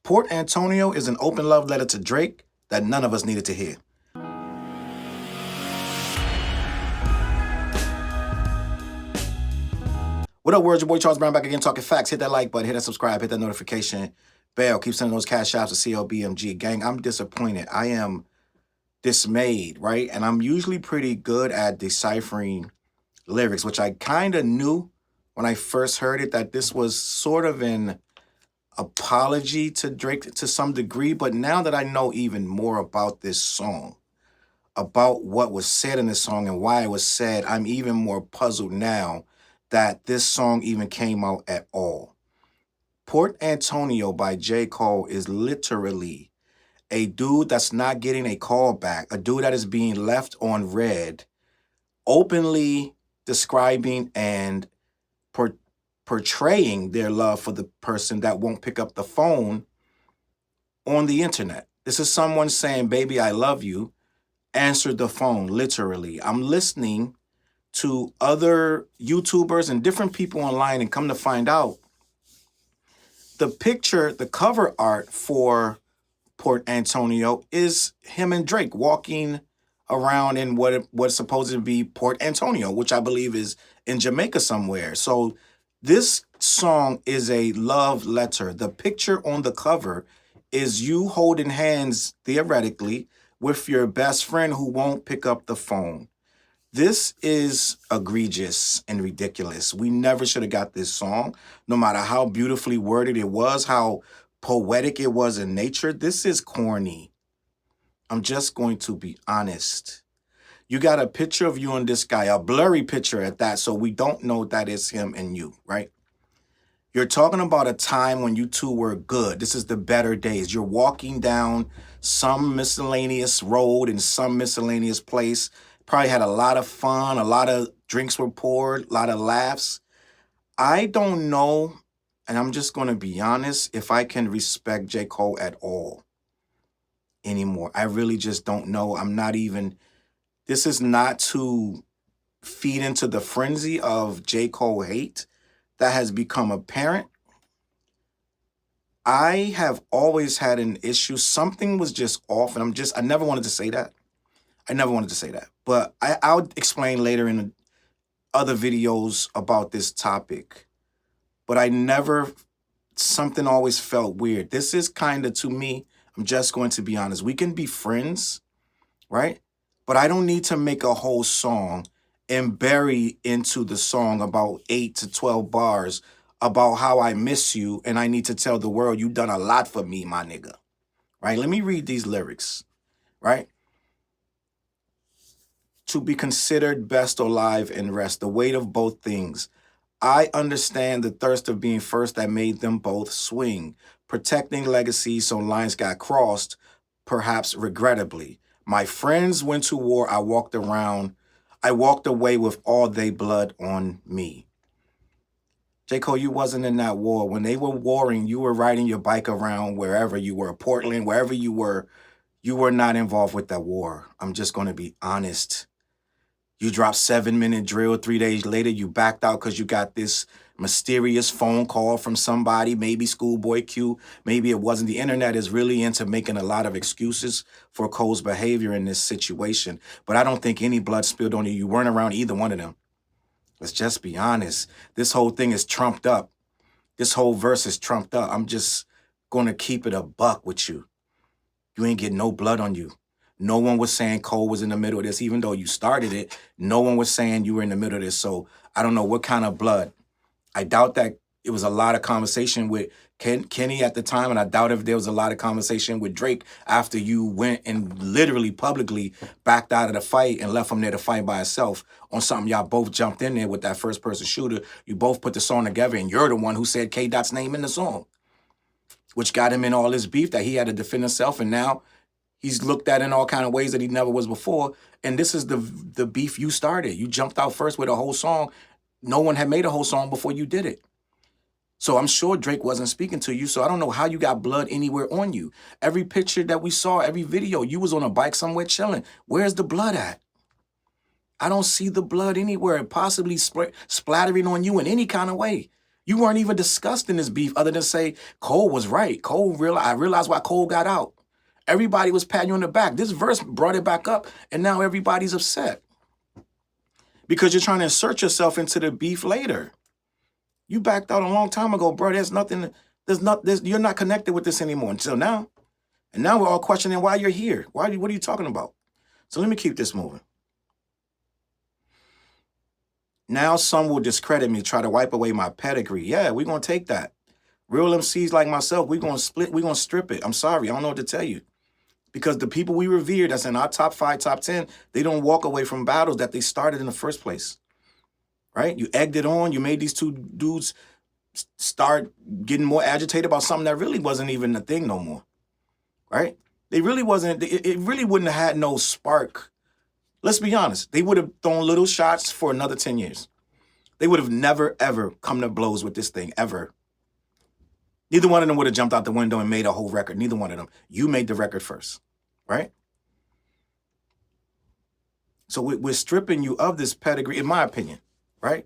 Port Antonio is an open love letter to Drake that none of us needed to hear. What up, world? Your boy Charles Brown back again talking facts. Hit that like button, hit that subscribe, hit that notification bell. Keep sending those Cashaps to CLBMG. Gang, I'm disappointed. I am dismayed, right? And I'm usually pretty good at deciphering lyrics, which I kind of knew when I first heard it, that this was sort of an apology to Drake to some degree. But now that I know even more about this song, about what was said in this song and why it was said, I'm even more puzzled now that this song even came out at all. Port Antonio by J. Cole is literally a dude that's not getting a call back, a dude that is being left on red, openly describing and portraying their love for the person that won't pick up the phone on the internet. This is someone saying, baby, I love you. Answer the phone, literally. I'm listening to other YouTubers and different people online, and come to find out, the picture, the cover art for Port Antonio is him and Drake walking around in what's supposed to be Port Antonio, which I believe is in Jamaica somewhere. So this song is a love letter. The picture on the cover is you holding hands, theoretically, with your best friend who won't pick up the phone. This is egregious and ridiculous. We never should have got this song, no matter how beautifully worded it was, how poetic it was in nature. This is corny. I'm just going to be honest. You got a picture of you and this guy, a blurry picture at that, so we don't know that it's him and you, right? You're talking about a time when you two were good. This is the better days. You're walking down some miscellaneous road in some miscellaneous place. Probably had a lot of fun. A lot of drinks were poured, a lot of laughs. I don't know, and I'm just going to be honest, if I can respect J. Cole at all anymore. I really just don't know. I'm not even, this is not to feed into the frenzy of J. Cole hate that has become apparent. I have always had an issue. Something was just off, and I never wanted to say that. I never wanted to say that. But I'll explain later in other videos about this topic. But something always felt weird. This is kind of, to me, I'm just going to be honest. We can be friends, right? But I don't need to make a whole song and bury into the song about 8 to 12 bars about how I miss you, and I need to tell the world you done a lot for me, my nigga, right? Let me read these lyrics, right? To be considered best or live and rest, the weight of both things. I understand the thirst of being first that made them both swing. Protecting legacy, so lines got crossed, perhaps regrettably. My friends went to war, I walked away with all they blood on me. J. Cole, you wasn't in that war. When they were warring, you were riding your bike around wherever you were, Portland, wherever you were not involved with that war. I'm just going to be honest. You dropped 7-minute drill. 3 days later, you backed out because you got this mysterious phone call from somebody, maybe Schoolboy Q. Maybe it wasn't. The internet is really into making a lot of excuses for Cole's behavior in this situation. But I don't think any blood spilled on you. You weren't around either one of them. Let's just be honest. This whole thing is trumped up. This whole verse is trumped up. I'm just going to keep it a buck with you. You ain't getting no blood on you. No one was saying Cole was in the middle of this, even though you started it. No one was saying you were in the middle of this. So I don't know what kind of blood. I doubt that it was a lot of conversation with Kenny at the time, and I doubt if there was a lot of conversation with Drake after you went and literally publicly backed out of the fight and left him there to fight by himself on something y'all both jumped in there with that first-person shooter. You both put the song together, and you're the one who said K-Dot's name in the song, which got him in all this beef that he had to defend himself, and now he's looked at in all kind of ways that he never was before. And this is the beef you started. You jumped out first with a whole song. No one had made a whole song before you did it. So I'm sure Drake wasn't speaking to you. So I don't know how you got blood anywhere on you. Every picture that we saw, every video, you was on a bike somewhere chilling. Where's the blood at? I don't see the blood anywhere, possibly splattering on you in any kind of way. You weren't even discussed in this beef other than say, Cole was right. I realized why Cole got out. Everybody was patting you on the back. This verse brought it back up, and now everybody's upset. Because you're trying to insert yourself into the beef later. You backed out a long time ago, bro. You're not connected with this anymore until now. And now we're all questioning why you're here. What are you talking about? So let me keep this moving. Now some will discredit me, try to wipe away my pedigree. Yeah, we're going to take that. Real MCs like myself, we're going to strip it. I'm sorry, I don't know what to tell you. Because the people we revere that's in our top 5, top 10, they don't walk away from battles that they started in the first place. Right? You egged it on. You made these two dudes start getting more agitated about something that really wasn't even a thing no more. Right? They really wasn't. It really wouldn't have had no spark. Let's be honest. They would have thrown little shots for another 10 years. They would have never, ever come to blows with this thing, ever. Neither one of them would have jumped out the window and made a whole record. Neither one of them. You made the record first. Right? So we're stripping you of this pedigree, in my opinion. Right?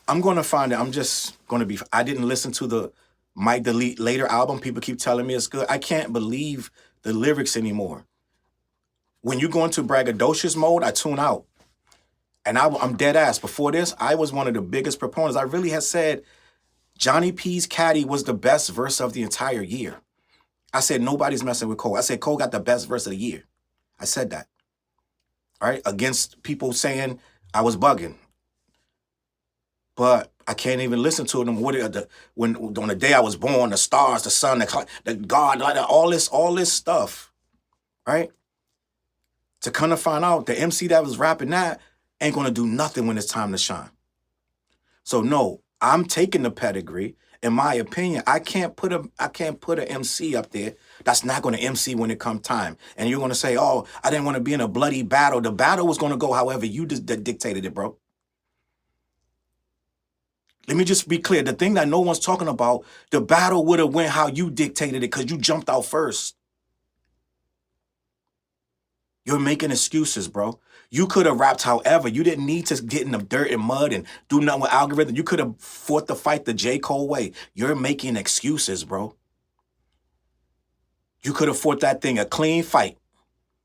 I'm going to find it. I'm just going to be... I didn't listen to the Mike Delete Later album. People keep telling me it's good. I can't believe the lyrics anymore. When you go into braggadocious mode, I tune out. And I'm dead ass. Before this, I was one of the biggest proponents. I really had said Johnny P's Caddy was the best verse of the entire year. I said nobody's messing with Cole. I said Cole got the best verse of the year. I said that. All right? Against people saying I was bugging. But I can't even listen to them. When on the day I was born, the stars, the sun, the God, all this stuff, right? To kind of find out the MC that was rapping that ain't gonna do nothing when it's time to shine. So no, I'm taking the pedigree. In my opinion, I can't put an MC up there that's not gonna MC when it comes time. And you're gonna say, oh, I didn't want to be in a bloody battle. The battle was gonna go however you dictated it, bro. Let me just be clear. The thing that no one's talking about, the battle would have went how you dictated it because you jumped out first. You're making excuses, bro. You could have rapped however. You didn't need to get in the dirt and mud and do nothing with algorithm. You could have fought the fight the J. Cole way. You're making excuses, bro. You could have fought that thing a clean fight.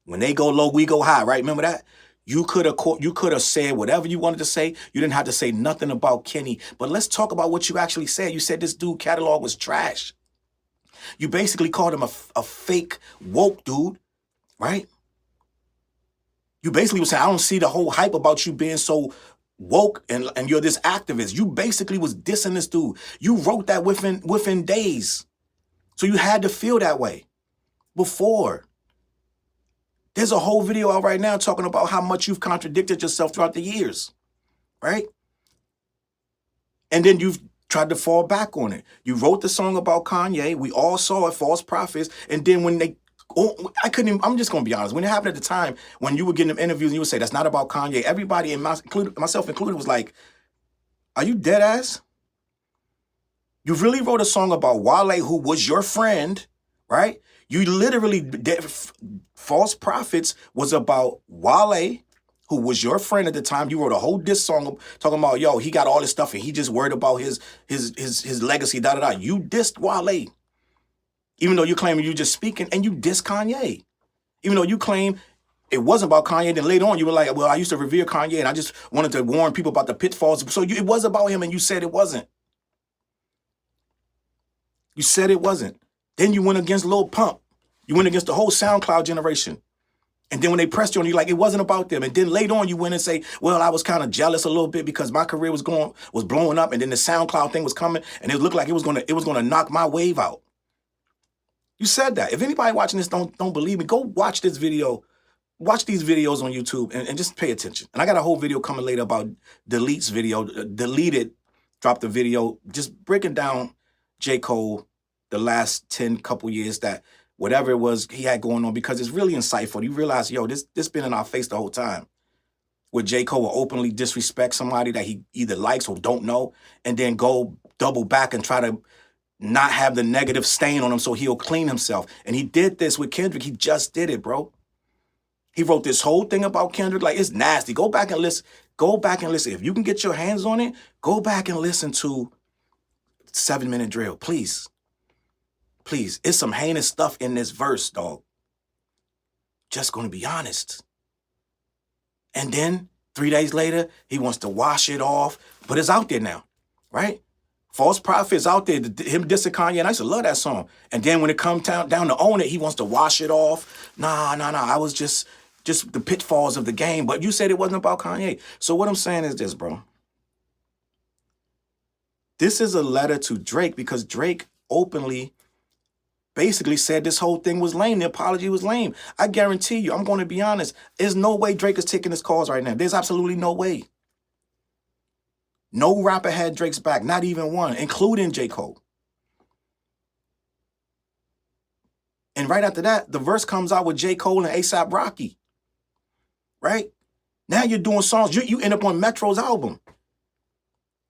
When they go low, we go high, right? Remember that? You could have said whatever you wanted to say. You didn't have to say nothing about Kenny. But let's talk about what you actually said. You said this dude catalog was trash. You basically called him a fake woke dude, right? You basically were saying, I don't see the whole hype about you being so woke and you're this activist. You basically was dissing this dude. You wrote that within days. So you had to feel that way before. There's a whole video out right now talking about how much you've contradicted yourself throughout the years, right? And then you've tried to fall back on it. You wrote the song about Kanye. We all saw it, False Prophets. And then when I'm just going to be honest. When it happened at the time, when you were getting them interviews and you would say, that's not about Kanye, everybody, myself included, was like, are you dead ass? You really wrote a song about Wale, who was your friend, right? You literally did. False Prophets was about Wale, who was your friend at the time. You wrote a whole diss song talking about, yo, he got all this stuff and he just worried about his legacy, da-da-da. You dissed Wale. Even though you claim you just speaking, and you dissed Kanye. Even though you claim it wasn't about Kanye, then later on you were like, well, I used to revere Kanye and I just wanted to warn people about the pitfalls. So it was about him and you said it wasn't. You said it wasn't. Then you went against Lil Pump. You went against the whole SoundCloud generation. And then when they pressed you on, you're like, it wasn't about them. And then later on, you went and say, well, I was kind of jealous a little bit because my career was blowing up, and then the SoundCloud thing was coming, and it looked like it was gonna knock my wave out. You said that. If anybody watching this don't believe me, go watch this video. Watch these videos on YouTube and just pay attention. And I got a whole video coming later about Delete's video. Deleted dropped a video just breaking down J. Cole the last 10 couple years, that whatever it was he had going on, because it's really insightful. You realize, yo, this been in our face the whole time. Where J. Cole will openly disrespect somebody that he either likes or don't know, and then go double back and try to not have the negative stain on him so he'll clean himself. And he did this with Kendrick. He just did it, bro. He wrote this whole thing about Kendrick. Like, it's nasty. Go back and listen. Go back and listen. If you can get your hands on it, go back and listen to 7-minute drill, please. Please, it's some heinous stuff in this verse, dog. Just gonna be honest. And then 3 days later, he wants to wash it off, but it's out there now, right? False Prophet's out there, him dissing Kanye, and I used to love that song. And then when it comes down to own it, he wants to wash it off. Nah, I was just the pitfalls of the game, but you said it wasn't about Kanye. So what I'm saying is this, bro. This is a letter to Drake because Drake openly basically said this whole thing was lame. The apology was lame. I guarantee you, I'm going to be honest, there's no way Drake is taking his calls right now. There's absolutely no way. No rapper had Drake's back, not even one, including J. Cole. And right after that, the verse comes out with J. Cole and A$AP Rocky. Right? Now you're doing songs. You end up on Metro's album.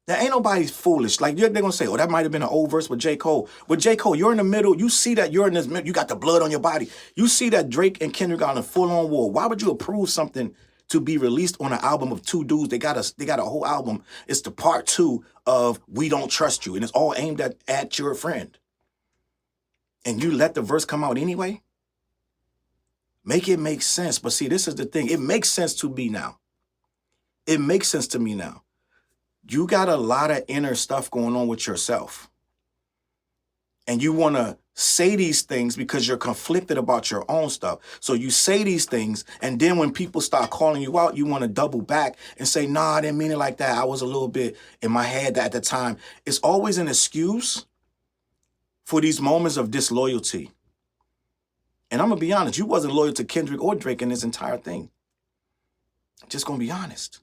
Now, ain't nobody foolish. Like, they're going to say, oh, that might have been an old verse with J. Cole. With J. Cole, you're in the middle. You see that you're in this middle. You got the blood on your body. You see that Drake and Kendrick are on a full-on war. Why would you approve something to be released on an album of two dudes? They got a whole album. It's the part 2 of We Don't Trust You. And it's all aimed at your friend. And you let the verse come out anyway? Make it make sense. But see, this is the thing. It makes sense to me now. It makes sense to me now. You got a lot of inner stuff going on with yourself. And you want to say these things because you're conflicted about your own stuff. So you say these things, and then when people start calling you out, you want to double back and say, nah, I didn't mean it like that. I was a little bit in my head at the time. It's always an excuse for these moments of disloyalty. And I'm going to be honest, you wasn't loyal to Kendrick or Drake in this entire thing. Just going to be honest.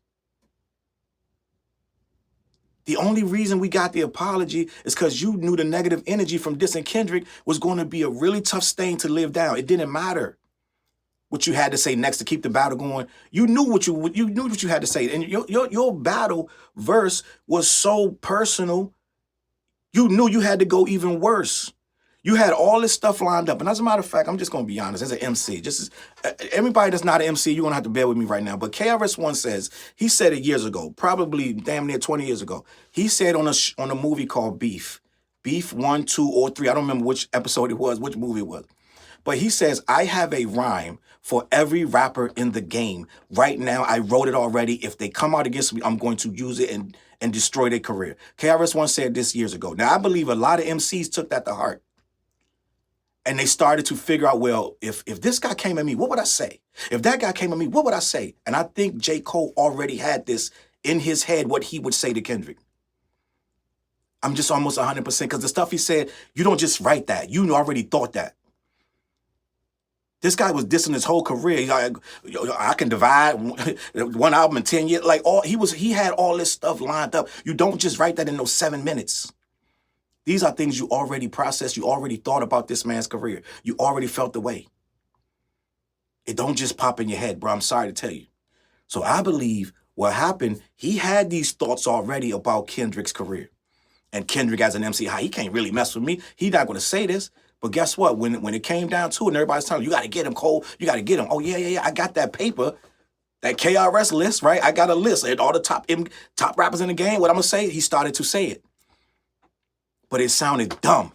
The only reason we got the apology is because you knew the negative energy from dissing Kendrick was going to be a really tough stain to live down. It didn't matter what you had to say next to keep the battle going. You knew what you had to say, and your battle verse was so personal. You knew you had to go even worse. You had all this stuff lined up. And as a matter of fact, I'm just going to be honest, as an MC, everybody that's not an MC, you're going to have to bear with me right now. But KRS-One says, he said it years ago, probably damn near 20 years ago. He said on a movie called Beef 1, 2, or 3. I don't remember which episode it was, which movie it was. But he says, I have a rhyme for every rapper in the game. Right now, I wrote it already. If they come out against me, I'm going to use it and destroy their career. KRS-One said this years ago. Now, I believe a lot of MCs took that to heart. And they started to figure out, well, if this guy came at me, what would I say? If that guy came at me, what would I say? And I think J. Cole already had this in his head, what he would say to Kendrick. I'm just almost 100% because the stuff he said, you don't just write that. You already thought that. This guy was dissing his whole career. He's like, I can divide one album in 10 years. Like he had all this stuff lined up. You don't just write that in those 7 minutes. These are things you already processed. You already thought about this man's career. You already felt the way. It don't just pop in your head, bro. I'm sorry to tell you. So I believe what happened, he had these thoughts already about Kendrick's career. And Kendrick as an MC, he can't really mess with me. He's not going to say this. But guess what? When it came down to it and everybody's telling you got to get him, Cole. You got to get him. Oh, yeah. I got that paper, that KRS list, right? I got a list. And all the top rappers in the game, what I'm going to say, he started to say it. But it sounded dumb,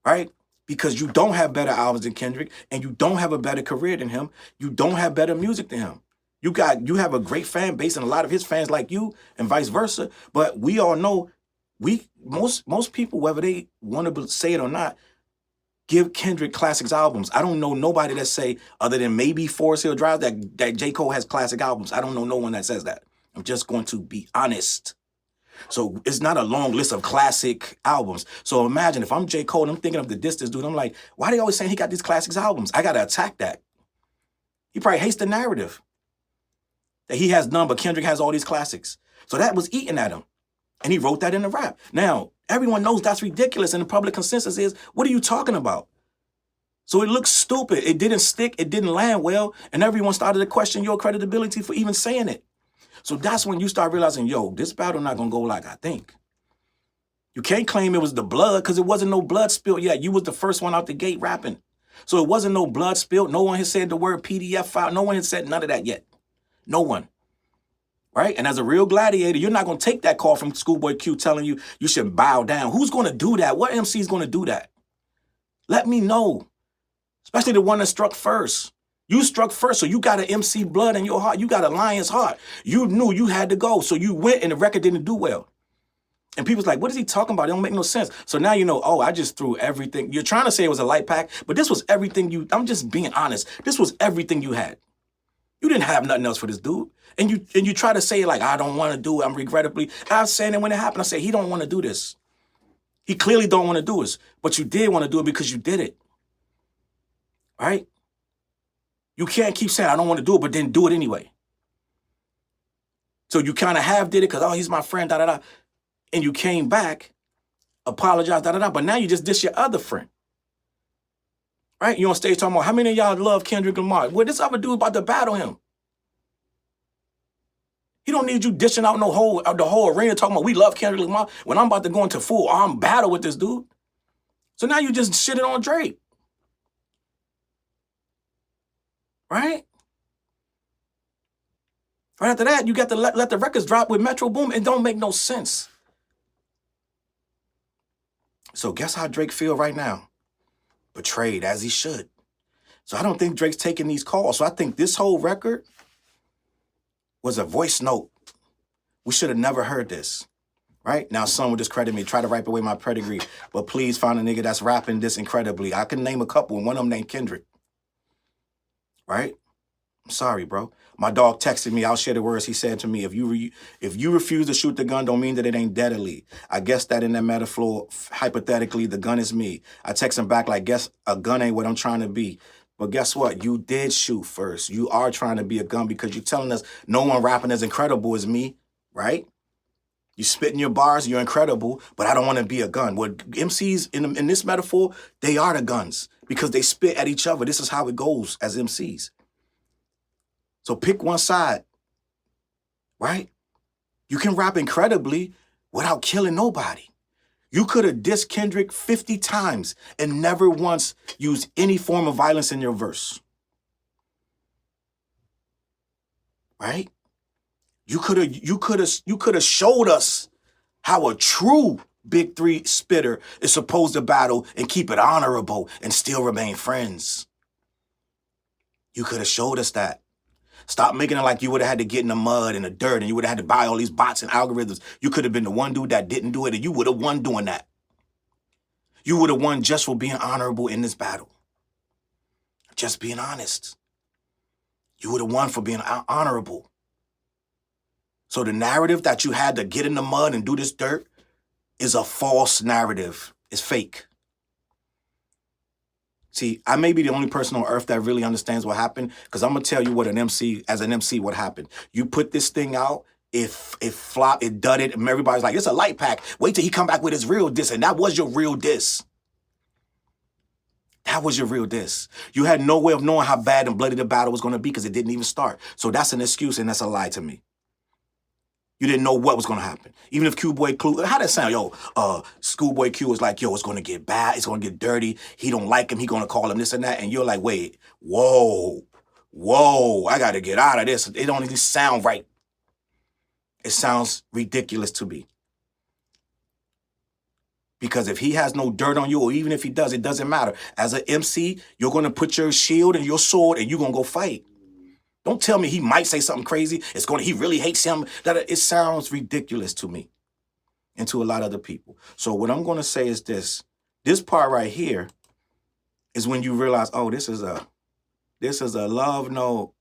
right? Because you don't have better albums than Kendrick, and you don't have a better career than him. You don't have better music than him. You have a great fan base, and a lot of his fans like you, and vice versa. But we all know, most people, whether they want to say it or not, give Kendrick classics albums. I don't know nobody that say, other than maybe Forest Hill Drive, that J. Cole has classic albums. I don't know no one that says that. I'm just going to be honest. So it's not a long list of classic albums. So imagine if I'm J. Cole and I'm thinking of the distance dude, I'm like, why are they always saying he got these classics albums? I got to attack that. He probably hates the narrative that he has none, but Kendrick has all these classics. So that was eating at him. And he wrote that in the rap. Now, everyone knows that's ridiculous, and the public consensus is, what are you talking about? So it looks stupid. It didn't stick. It didn't land well. And everyone started to question your credibility for even saying it. So that's when you start realizing, yo, this battle not going to go like I think. You can't claim it was the blood because it wasn't no blood spilled yet. You was the first one out the gate rapping. So it wasn't no blood spilled. No one has said the word PDF file. No one has said none of that yet. No one. right? And as a real gladiator, you're not going to take that call from Schoolboy Q telling you you should bow down. Who's going to do that? What MC is going to do that? Let me know, especially the one that struck first. You struck first, so you got an MC blood in your heart. You got a lion's heart. You knew you had to go, so you went, and the record didn't do well. And people's like, what is he talking about? It don't make no sense. So now you know, oh, I just threw everything. You're trying to say it was a light pack, but this was everything you, I'm just being honest. This was everything you had. You didn't have nothing else for this dude. And you try to say like, I don't want to do it. I'm regrettably. I was saying that when it happened, I said, he don't want to do this. He clearly don't want to do this, but you did want to do it because you did it. Right? You can't keep saying, I don't want to do it, but then do it anyway. So you kind of half did it because, oh, he's my friend, da-da-da. And you came back, apologized, da-da-da, but now you just diss your other friend. Right? You on stage talking about, how many of y'all love Kendrick Lamar? Well, this other dude about to battle him. He don't need you dishing out the whole arena talking about we love Kendrick Lamar when I'm about to go into full arm battle with this dude. So now you just shitting on Drake. Right? Right after that, you got to let the records drop with Metro Boom. It don't make no sense. So guess how Drake feel right now? Betrayed, as he should. So I don't think Drake's taking these calls. So I think this whole record was a voice note. We should have never heard this. Right? Now some will discredit me, try to wipe away my pedigree, but please find a nigga that's rapping this incredibly. I can name a couple, and one of them named Kendrick. Right? I'm sorry, bro. My dog texted me. I'll share the words he said to me. If you refuse to shoot the gun, don't mean that it ain't deadly. I guess that in that metaphor, hypothetically, the gun is me. I text him back like, guess a gun ain't what I'm trying to be. But guess what? You did shoot first. You are trying to be a gun because you're telling us no one rapping as incredible as me, right? You spitting your bars, you're incredible, but I don't want to be a gun. Well, MCs, in this metaphor, they are the guns because they spit at each other. This is how it goes as MCs. So pick one side, right? You can rap incredibly without killing nobody. You could have dissed Kendrick 50 times and never once used any form of violence in your verse. Right? You could have showed us how a true Big Three spitter is supposed to battle and keep it honorable and still remain friends. You could have showed us that. Stop making it like you would have had to get in the mud and the dirt and you would have had to buy all these bots and algorithms. You could have been the one dude that didn't do it and you would have won doing that. You would have won just for being honorable in this battle. Just being honest. You would have won for being honorable. So the narrative that you had to get in the mud and do this dirt is a false narrative. It's fake. See, I may be the only person on earth that really understands what happened because I'm going to tell you what as an MC, what happened. You put this thing out, it flopped, it dudded, and everybody's like, it's a light pack. Wait till he come back with his real diss, and that was your real diss. That was your real diss. You had no way of knowing how bad and bloody the battle was going to be because it didn't even start. So that's an excuse, and that's a lie to me. You didn't know what was going to happen. Even if Q-Boy Q, how'd that sound? Yo, Schoolboy Q was like, yo, it's going to get bad. It's going to get dirty. He don't like him. He going to call him this and that. And you're like, wait, whoa, I got to get out of this. It don't even sound right. It sounds ridiculous to me. Because if he has no dirt on you, or even if he does, it doesn't matter. As an MC, you're going to put your shield and your sword and you're going to go fight. Don't tell me he might say something crazy. He really hates him. It sounds ridiculous to me and to a lot of other people. So what I'm going to say is this. This part right here is when you realize, oh, this is a love note.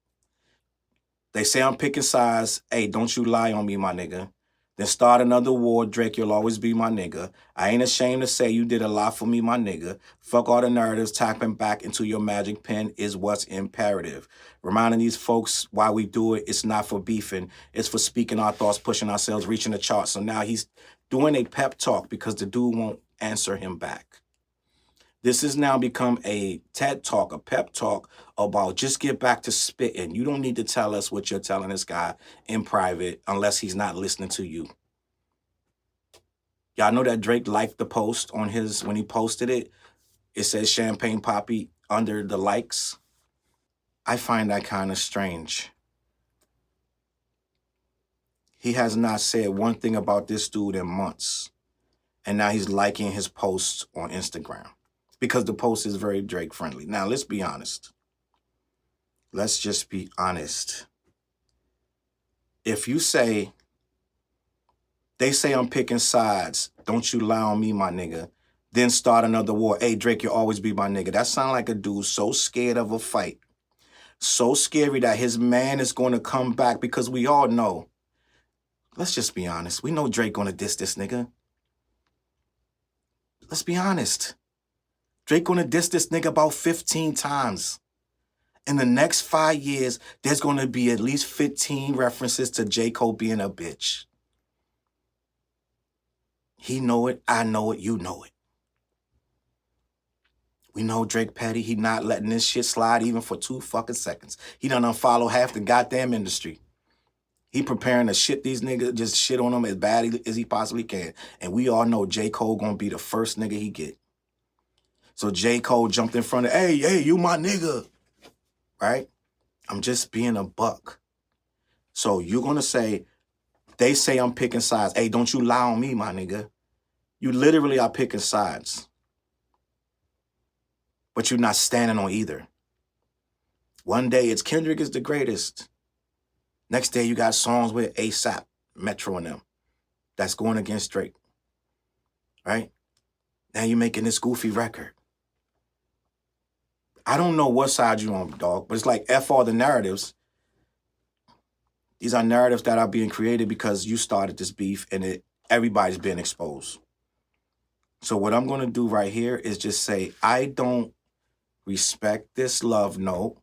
They say I'm picking sides. Hey, don't you lie on me, my nigga. Then start another war, Drake, you'll always be my nigga. I ain't ashamed to say you did a lot for me, my nigga. Fuck all the narratives, tapping back into your magic pen is what's imperative. Reminding these folks why we do it, it's not for beefing. It's for speaking our thoughts, pushing ourselves, reaching the charts. So now he's doing a pep talk because the dude won't answer him back. This has now become a TED talk, a pep talk about just get back to spitting. You don't need to tell us what you're telling this guy in private unless he's not listening to you. Y'all know that Drake liked the post on when he posted it. It says Champagne Poppy under the likes. I find that kind of strange. He has not said one thing about this dude in months. And now he's liking his posts on Instagram because the post is very Drake friendly. Now, let's be honest. Let's just be honest. If you say, they say I'm picking sides, don't you lie on me, my nigga, then start another war. Hey, Drake, you'll always be my nigga. That sound like a dude so scared of a fight. So scary that his man is going to come back because we all know. Let's just be honest. We know Drake going to diss this nigga. Let's be honest. Drake gonna diss this nigga about 15 times. In the next 5 years, there's gonna be at least 15 references to J. Cole being a bitch. He know it, I know it, you know it. We know Drake petty, he not letting this shit slide even for 2 fucking seconds. He done unfollow half the goddamn industry. He preparing to shit these niggas, just shit on them as bad as he possibly can. And we all know J. Cole gonna be the first nigga he get. So J. Cole jumped in front of, hey, you my nigga, right? I'm just being a buck. So you're gonna say, they say I'm picking sides. Hey, don't you lie on me, my nigga. You literally are picking sides. But you're not standing on either. One day it's Kendrick is the greatest. Next day you got songs with ASAP, Metro and them. That's going against Drake, right? Now you're making this goofy record. I don't know what side you're on, dog, but it's like F all the narratives. These are narratives that are being created because you started this beef and everybody's been exposed. So what I'm going to do right here is just say, I don't respect this love note.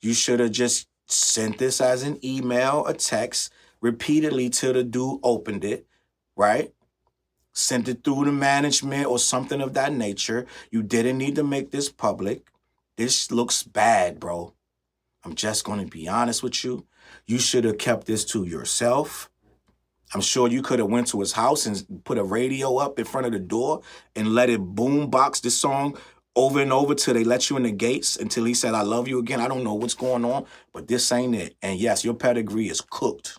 You should have just sent this as an email, a text, repeatedly till the dude opened it, right? Sent it through the management or something of that nature. You didn't need to make this public. This looks bad, bro. I'm just going to be honest with you. You should have kept this to yourself. I'm sure you could have went to his house and put a radio up in front of the door and let it boombox this song over and over till they let you in the gates, until he said, I love you again. I don't know what's going on, but this ain't it. And yes, your pedigree is cooked.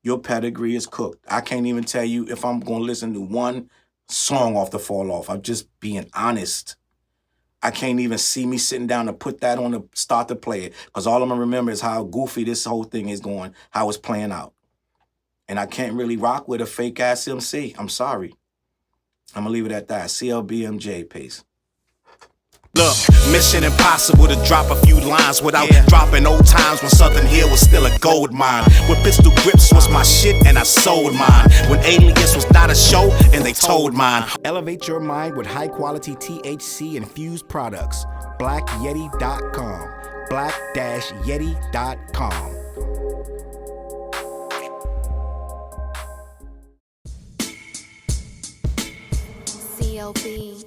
Your pedigree is cooked. I can't even tell you if I'm going to listen to one song off the Fall Off. I'm just being honest. I can't even see me sitting down to put that on to start to play it, because all I'm going to remember is how goofy this whole thing is going, how it's playing out. And I can't really rock with a fake-ass MC. I'm sorry. I'm going to leave it at that. CLBMJ, peace. Look, mission impossible to drop a few lines without dropping old times when Southern Hill was still a gold mine. When pistol grips was my shit and I sold mine. When Alias was not a show and they told mine. Elevate your mind with high quality THC infused products. BlackYeti.com. Black-Yeti.com. CLB.